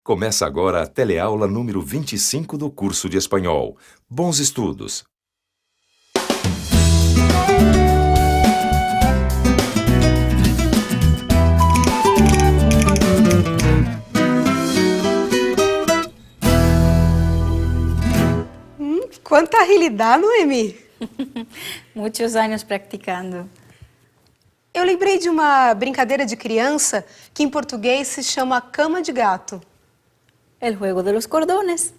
Começa agora a teleaula número 25 do curso de espanhol. Bons estudos! Quanta agilidade, Noemi! Muitos anos praticando. Eu lembrei de uma brincadeira de criança que em português se chama cama de gato. El juego de los cordones.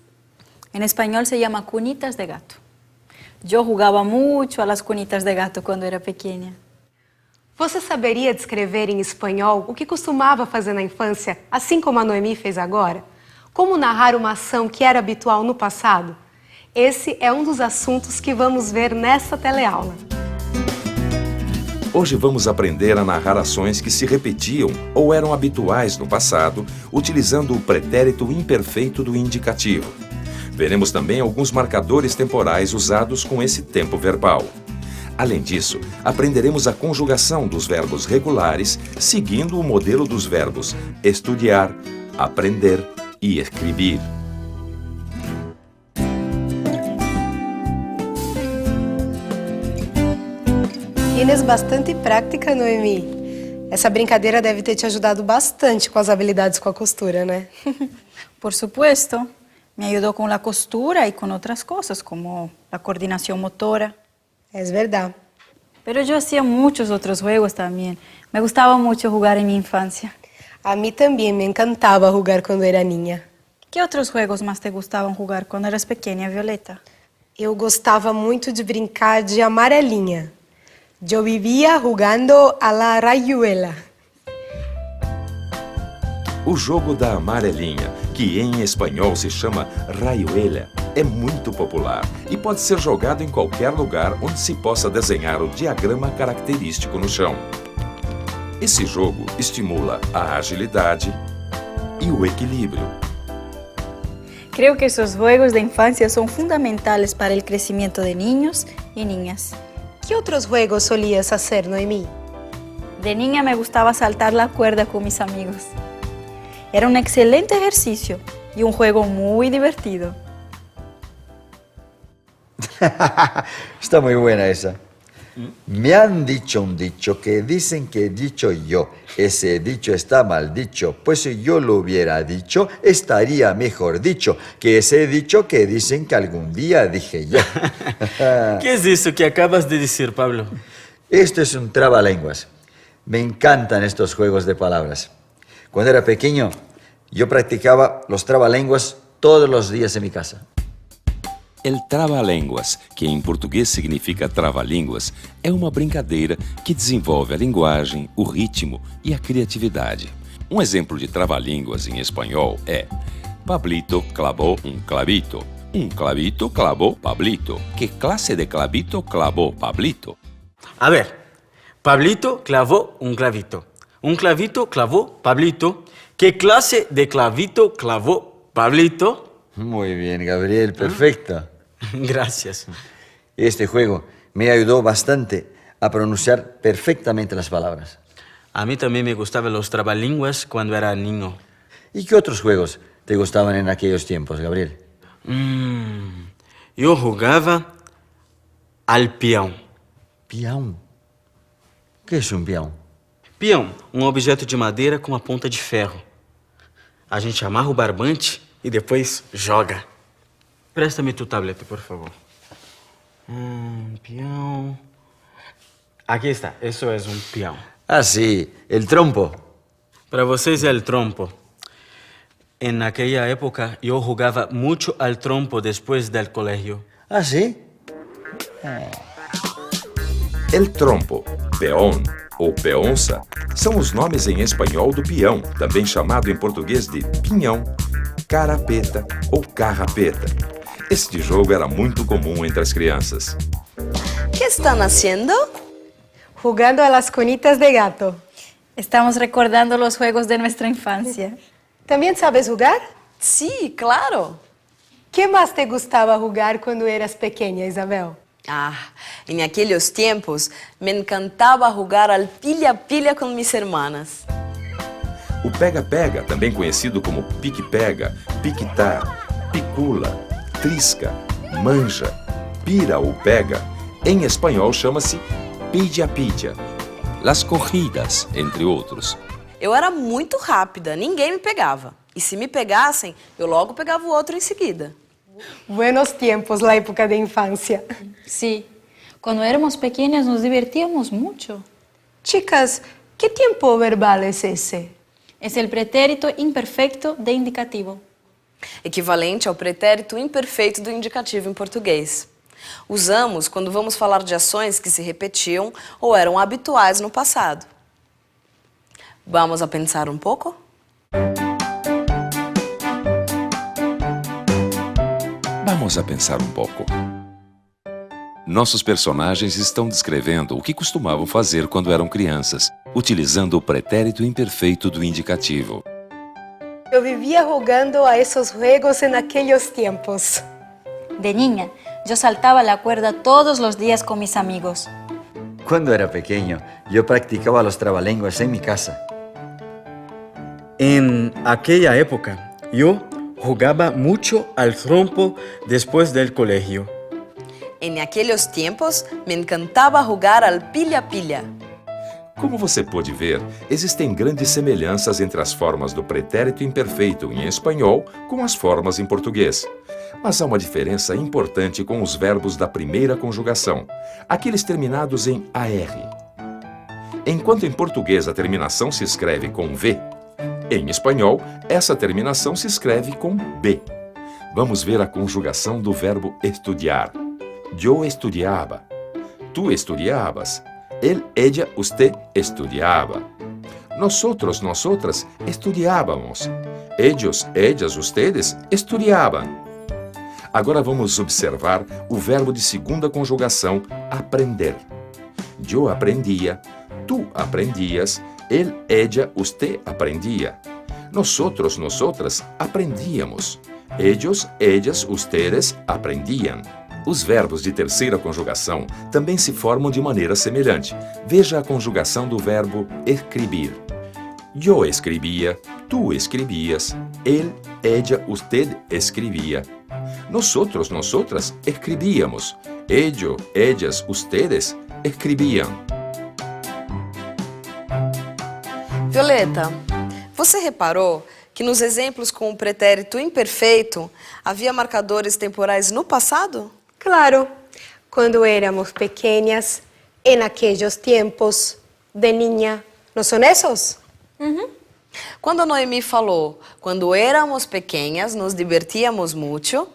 En español se llama cunitas de gato. Yo jugaba mucho a las cunitas de gato quando era pequena. Você saberia descrever em espanhol o que costumava fazer na infância, assim como a Noemi fez agora? Como narrar uma ação que era habitual no passado? Esse é um dos assuntos que vamos ver nessa teleaula. Hoje vamos aprender a narrar ações que se repetiam ou eram habituais no passado, utilizando o pretérito imperfeito do indicativo. Veremos também alguns marcadores temporais usados com esse tempo verbal. Além disso, aprenderemos a conjugação dos verbos regulares, seguindo o modelo dos verbos estudiar, aprender e escrever. Tienes bastante prática, Noemi. Essa brincadeira deve ter te ajudado bastante com as habilidades com a costura, né? Por supuesto, me ayudó con la costura y con otras cosas como la coordinación motora. Es verdad. Pero yo hacía muchos otros juegos también. Me gustaba mucho jugar en mi infancia. A mí también me encantaba jugar cuando era niña. ¿Qué otros juegos más te gustaban jugar cuando eras pequeña, Violeta? Eu gostava muito de brincar de amarelinha. Eu vivia jogando a la rayuela. O jogo da amarelinha, que em espanhol se chama rayuela, é muito popular e pode ser jogado em qualquer lugar onde se possa desenhar o diagrama característico no chão. Esse jogo estimula a agilidade e o equilíbrio. Creo que esos juegos de infancia son fundamentales para el crecimiento de niños y niñas. Que outros juegos solías hacer, Noemi? De niña me gustaba saltar la cuerda con mis amigos. Era un excelente ejercicio y un juego muy divertido. Está muy buena esa. Me han dicho un dicho que dicen que he dicho yo. Ese dicho está mal dicho, pues si yo lo hubiera dicho, estaría mejor dicho que ese dicho que dicen que algún día dije yo. ¿Qué es eso que acabas de decir, Pablo? Esto es un trabalenguas. Me encantan estos juegos de palabras. Cuando era pequeño, yo practicaba los trabalenguas todos los días en mi casa. El trava-línguas, que em português significa trava-línguas, é uma brincadeira que desenvolve a linguagem, o ritmo e a criatividade. Um exemplo de trava-línguas em espanhol é Pablito clavó un clavito. Un clavito clavó Pablito. ¿Qué clase de clavito clavó Pablito? A ver, Pablito clavó un clavito. Un clavito clavó Pablito. ¿Qué clase de clavito clavó Pablito? Muy bien, Gabriel, perfecto. Gracias. Este juego me ayudó bastante a pronunciar perfectamente las palabras. A mí también me gustaban los trabalenguas cuando era niño. ¿Y qué otros juegos te gustaban en aquellos tiempos, Gabriel? Yo jugaba al peão. Peão? ¿Qué es un peão? Peão, um objeto de madeira com uma ponta de ferro. A gente amarra o barbante e depois joga. Presta-me tu tableta, por favor. Peão. Aqui está, isso é um peão. Ah, sí, el trompo. Para vocês é o trompo. En aquella época yo jugaba mucho al trompo después del colegio. Ah, sí. El trompo, peón ou peonça são os nomes em espanhol do peão, também chamado em português de pinhão, carapeta ou carrapeta. Este jogo era muito comum entre as crianças. ¿Qué están haciendo? Jugando a las cunitas de gato. Estamos recordando los juegos de nuestra infancia. Também sabes jogar? Sí, claro. Que mais te gostava jogar quando eras pequena, Isabel? En aquellos tiempos me encantaba jugar al pilla-pilla con mis hermanas. O Pega-pega, também conhecido como pique-pega, piquetar, picula, trisca, manja, pira ou pega, em espanhol chama-se pilla-pilla. Las corridas, entre outros. Eu era muito rápida, ninguém me pegava. E se me pegassem, eu logo pegava o outro em seguida. Buenos tiempos, la época de infancia. Sí, cuando éramos pequeñas nos divertíamos mucho. Chicas, ¿qué tiempo verbal es ese? Es el pretérito imperfecto de indicativo. Equivalente ao pretérito imperfeito do indicativo em português. Usamos quando vamos falar de ações que se repetiam ou eram habituais no passado. Vamos a pensar um pouco? Vamos a pensar um pouco. Nossos personagens estão descrevendo o que costumavam fazer quando eram crianças, utilizando o pretérito imperfeito do indicativo. Eu vivia jugando a esos juegos en aquellos tiempos. De niña, yo saltaba la cuerda todos los días con mis amigos. Cuando era pequeño, yo practicaba los trabalenguas en mi casa. En aquella época, yo jugaba mucho al trompo después del colegio. Em aqueles tempos, me encantava jogar al pilha-pilha. Como você pode ver, existem grandes semelhanças entre as formas do pretérito imperfeito em espanhol com as formas em português. Mas há uma diferença importante com os verbos da primeira conjugação, aqueles terminados em AR. Enquanto em português a terminação se escreve com V, em espanhol essa terminação se escreve com B. Vamos ver a conjugação do verbo estudiar. Yo estudiaba. Tú estudiabas. Él, ella, usted estudiaba. Nosotros, nosotras estudiábamos. Ellos, ellas, ustedes estudiaban. Agora vamos observar o verbo de segunda conjugação aprender. Yo aprendía, tú aprendías, él, ella, usted aprendía. Nosotros, nosotras aprendíamos. Ellos, ellas, ustedes aprendían. Os verbos de terceira conjugação também se formam de maneira semelhante. Veja a conjugação do verbo escribir. Yo escribía, tú escribías, él, ella, usted escribía. Nosotros, nosotras escribíamos. Ellos, ellas, ustedes escribían. Violeta, você reparou que nos exemplos com o pretérito imperfeito havia marcadores temporais no passado? Claro, cuando éramos pequeñas, en aquellos tiempos, de niña, ¿no son esos? Quando a Noemi falou, quando éramos pequenas, nos divertíamos muito,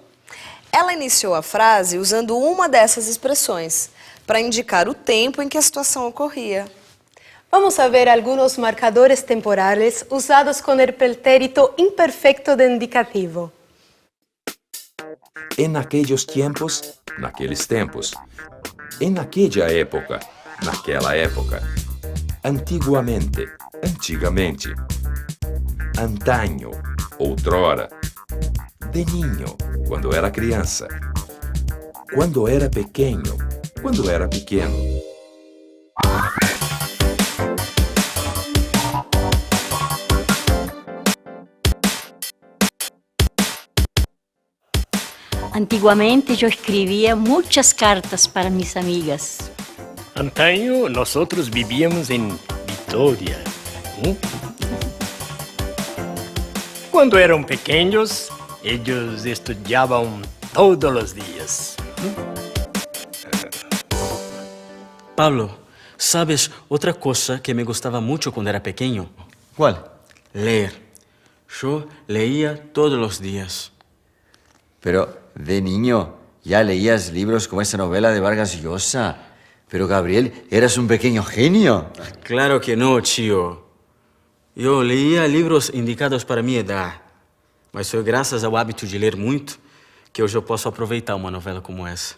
ela iniciou a frase usando uma dessas expressões, para indicar o tempo em que a situação ocorria. Vamos a ver algunos marcadores temporales usados con el pretérito imperfecto de indicativo. En aquellos tiempos, naqueles tempos. En aquella época, naquela época. Antiguamente, antigamente. Antaño, outrora. De niño, quando era criança. Quando era pequeno, quando era pequeno. Antiguamente yo escribía muchas cartas para mis amigas. Antaño nosotros vivíamos en Vitoria. Cuando eran pequeños, ellos estudiaban todos los días. Pablo, ¿sabes otra cosa que me gustaba mucho cuando era pequeño? ¿Cuál? Leer. Yo leía todos los días. Pero de niño ya leías libros como esa novela de Vargas Llosa. Pero Gabriel, eras un pequeño genio. Claro que no, tío. Eu leía livros indicados para minha idade, mas foi graças ao hábito de ler muito que hoje eu posso aproveitar uma novela como essa.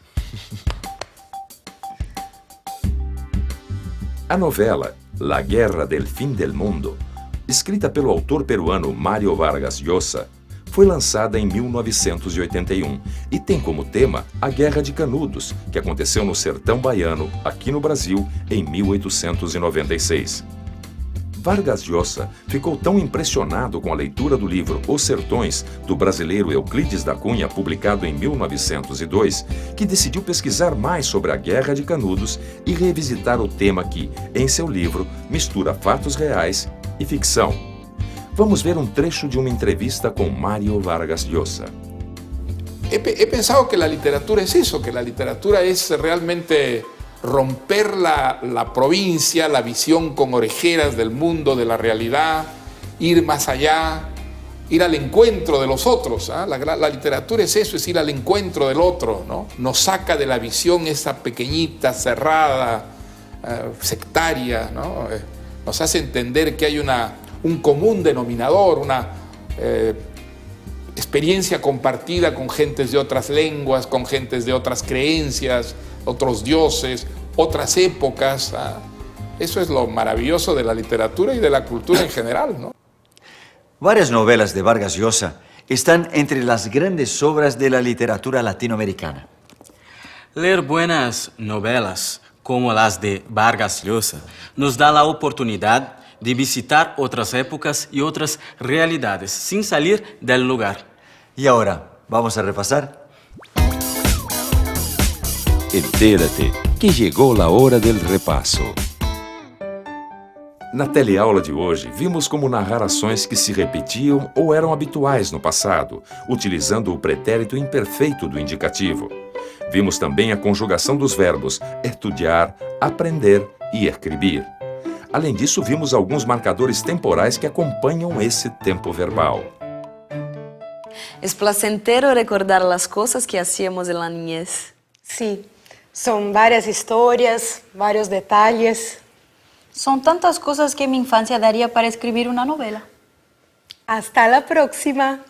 A novela La Guerra del Fin del Mundo, escrita pelo autor peruano Mário Vargas Llosa, foi lançada em 1981 e tem como tema a Guerra de Canudos, que aconteceu no sertão baiano, aqui no Brasil, em 1896. Vargas Llosa ficou tão impressionado com a leitura do livro Os Sertões, do brasileiro Euclides da Cunha, publicado em 1902, que decidiu pesquisar mais sobre a Guerra de Canudos e revisitar o tema que, em seu livro, mistura fatos reais e ficção. Vamos ver um trecho de uma entrevista com Mário Vargas Llosa. He pensado que la literatura es eso, que la literatura es realmente romper la provincia, la visión con orejeras del mundo, de la realidad, ir más allá, ir al encuentro de los otros. ¿Ah? La literatura es eso, es ir al encuentro del otro, ¿no? Nos saca de la visión esa pequeñita, cerrada, sectaria, ¿no? Nos hace entender que hay un común denominador, una experiencia compartida con gentes de otras lenguas, con gentes de otras creencias, otros dioses, otras épocas. ¿Ah? Eso es lo maravilloso de la literatura y de la cultura en general, ¿no? Varias novelas de Vargas Llosa están entre las grandes obras de la literatura latinoamericana. Leer buenas novelas como las de Vargas Llosa nos da la oportunidad de visitar otras épocas y otras realidades sin salir del lugar. Y ahora, ¿vamos a repasar? Entérate que chegou a hora del repasso. Na teleaula de hoje, vimos como narrar ações que se repetiam ou eram habituais no passado, utilizando o pretérito imperfeito do indicativo. Vimos também a conjugação dos verbos estudiar, aprender e escrever. Além disso, vimos alguns marcadores temporais que acompanham esse tempo verbal. Es placentero recordar las cosas que hacíamos en la niñez. Sí, son varias historias, varios detalles. Son tantas cosas que mi infancia daría para escribir una novela. Hasta la próxima.